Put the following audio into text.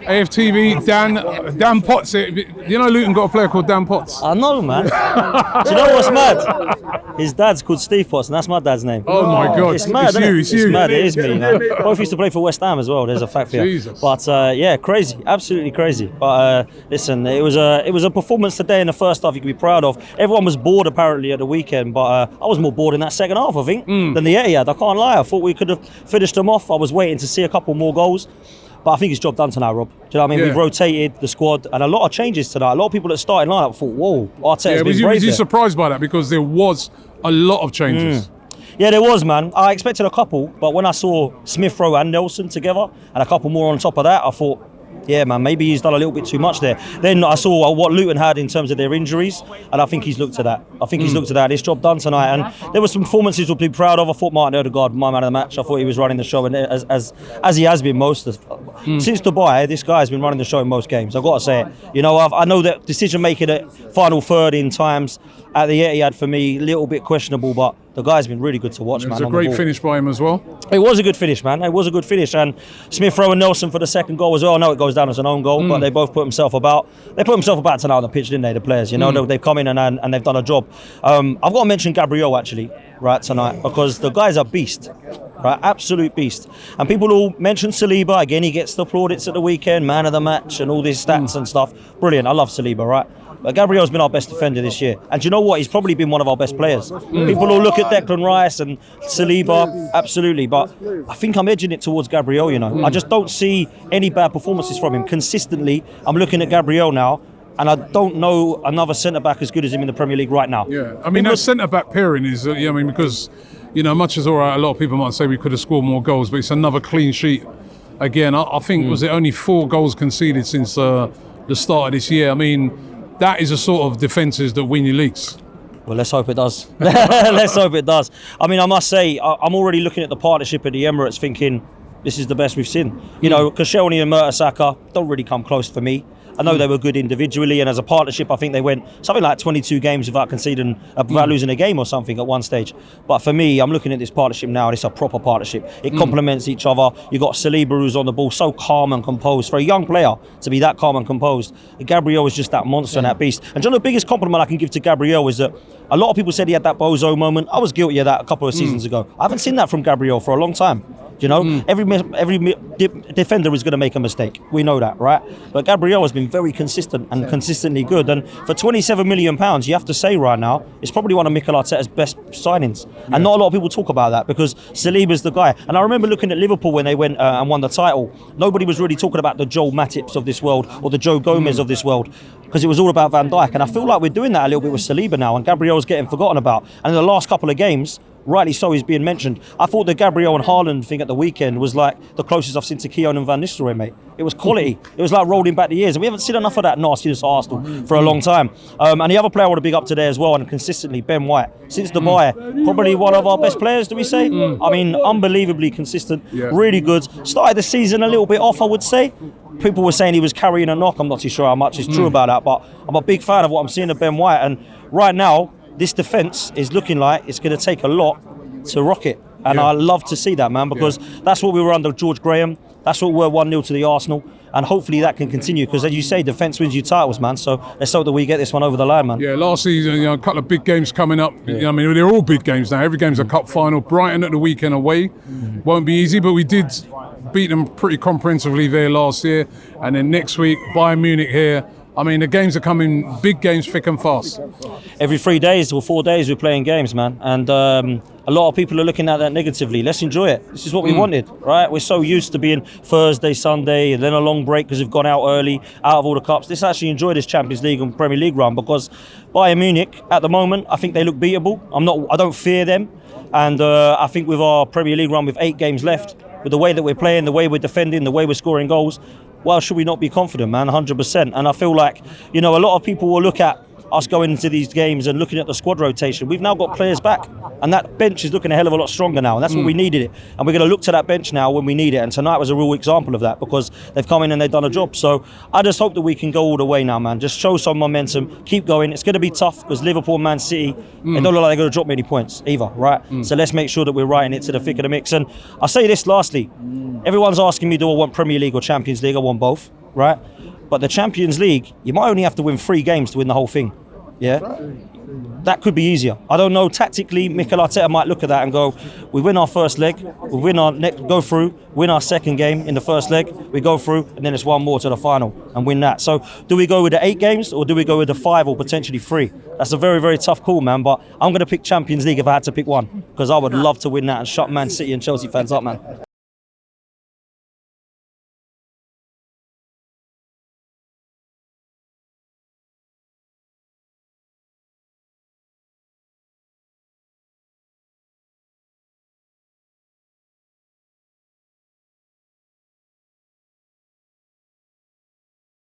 AFTV, Dan Potts. You know Luton got a player called Dan Potts? I know, man. Do you know what's mad? His dad's called Steve Potts, and that's my dad's name. Oh my God. It's mad, It's you. Mad, it is me. You know? Both used to play for West Ham as well, there's a fact for you. Jesus. But yeah, crazy, absolutely crazy. But listen, it was a performance today in the first half you could be proud of. Everyone was bored apparently at the weekend, but I was more bored in that second half, I think, than the Etihad. I can't lie, I thought we could have finished them off. I was waiting to see a couple more goals. But I think it's job done tonight, Rob. Do you know what I mean? Yeah. We've rotated the squad and a lot of changes tonight. A lot of people that started lineup thought, whoa, Arteta's been brave. Was you surprised by that? Because there was a lot of changes. Yeah, there was, man. I expected a couple, but when I saw Smith Rowe and Nelson together and a couple more on top of that, I thought, yeah, man, maybe he's done a little bit too much there. Then I saw what Luton had in terms of their injuries, and I think he's looked at that. He's looked at that. It's job done tonight, and there were some performances we'll be proud of. I thought Martin Odegaard, my man of the match. I thought he was running the show, and as he has been most of since Dubai, this guy has been running the show in most games. I've got to say it. You know, I know that decision making at final third in times at the Etihad for me a little bit questionable, but the guy's been really good to watch, man. It was a great finish by him as well. It was a good finish, man. It was a good finish. And Smith Rowe and Nelson for the second goal as well. I know it goes down as an own goal, but they both put themselves about. They put themselves about tonight on the pitch, didn't they, the players? You know, they've come in and they've done a job. I've got to mention Gabriel, actually, right, tonight, because the guy's a beast, right? Absolute beast. And people all mention Saliba. Again, he gets the plaudits at the weekend, man of the match and all these stats and stuff. Brilliant. I love Saliba, right? But Gabriel's been our best defender this year. And do you know what? He's probably been one of our best players. People will look at Declan Rice and Saliba, absolutely. But I think I'm edging it towards Gabriel, you know. I just don't see any bad performances from him. Consistently, I'm looking at Gabriel now, and I don't know another centre-back as good as him in the Premier League right now. Yeah, I mean, that centre-back pairing is, because, much as all right, a lot of people might say we could have scored more goals, but it's another clean sheet. Again, I think, was it only 4 goals conceded since the start of this year? I mean, that is a sort of defences that win you leagues. Well, let's hope it does. Let's hope it does. I mean, I must say, I'm already looking at the partnership at the Emirates thinking, this is the best we've seen. You know, Koscielny and Mertesacker don't really come close for me. I know they were good individually, and as a partnership, I think they went something like 22 games without conceding, without losing a game or something at one stage. But for me, I'm looking at this partnership now, and it's a proper partnership. It complements each other. You've got Saliba, who's on the ball, so calm and composed. For a young player to be that calm and composed, Gabriel is just that monster and that beast. And do you know the biggest compliment I can give to Gabriel is that a lot of people said he had that bozo moment. I was guilty of that a couple of seasons ago. I haven't seen that from Gabriel for a long time. You know, every defender is going to make a mistake. We know that, right? But Gabriel has been very consistent and consistently good. And for £27 million, you have to say right now, it's probably one of Mikel Arteta's best signings. And not a lot of people talk about that because Saliba's the guy. And I remember looking at Liverpool when they went and won the title. Nobody was really talking about the Joel Matips of this world or the Joe Gomez of this world, because it was all about Van Dijk. And I feel like we're doing that a little bit with Saliba now, and Gabriel's getting forgotten about. And in the last couple of games, rightly so, he's being mentioned. I thought the Gabriel and Haaland thing at the weekend was like the closest I've seen to Keown and Van Nistelrooy, mate. It was quality. It was like rolling back the years. And we haven't seen enough of that nastiness at Arsenal for a long time. And the other player I want to big up today as well, and consistently, Ben White. Since Dubai, probably one of our best players, do we say? I mean, unbelievably consistent, really good. Started the season a little bit off, I would say. People were saying he was carrying a knock. I'm not too sure how much is true about that, but I'm a big fan of what I'm seeing of Ben White. And right now, this defence is looking like it's going to take a lot to rock it. And I love to see that, man, because that's what we were under George Graham. That's what we were 1-0 to the Arsenal. And hopefully that can continue, because as you say, defence wins you titles, man. So let's hope that we get this one over the line, man. Yeah, last season, a couple of big games coming up. I mean, they're all big games now. Every game's a cup final. Brighton at the weekend away. Won't be easy, but we did beat them pretty comprehensively there last year. And then next week, Bayern Munich here. I mean, the games are coming, big games, thick and fast. Every 3 days or 4 days we're playing games, man. And a lot of people are looking at that negatively. Let's enjoy it. This is what we wanted, right? We're so used to being Thursday, Sunday, and then a long break because we've gone out early, out of all the cups. Let's actually enjoy this Champions League and Premier League run, because Bayern Munich, at the moment, I think they look beatable. I don't fear them. And I think with our Premier League run with 8 games left, with the way that we're playing, the way we're defending, the way we're scoring goals, well, should we not be confident, man? 100%. And I feel like, a lot of people will look at us going into these games and looking at the squad rotation. We've now got players back, and that bench is looking a hell of a lot stronger now, and that's what we needed it. And we're going to look to that bench now when we need it, and tonight was a real example of that, because they've come in and they've done a job. So I just hope that we can go all the way now, man. Just show some momentum, keep going. It's going to be tough because Liverpool and Man City, they don't look like they're going to drop many points either, right? So let's make sure that we're riding it to the thick of the mix. And I'll say this lastly, everyone's asking me, do I want Premier League or Champions League? I want both. right? But the Champions League, you might only have to win 3 games to win the whole thing. Yeah? That could be easier. I don't know. Tactically, Mikel Arteta might look at that and go, we win our first leg, we win our go through, win our second game in the first leg, we go through, and then it's one more to the final and win that. So do we go with the 8 games or do we go with the 5 or potentially 3? That's a very, very tough call, man. But I'm going to pick Champions League if I had to pick one, because I would love to win that and shut Man City and Chelsea fans up, man.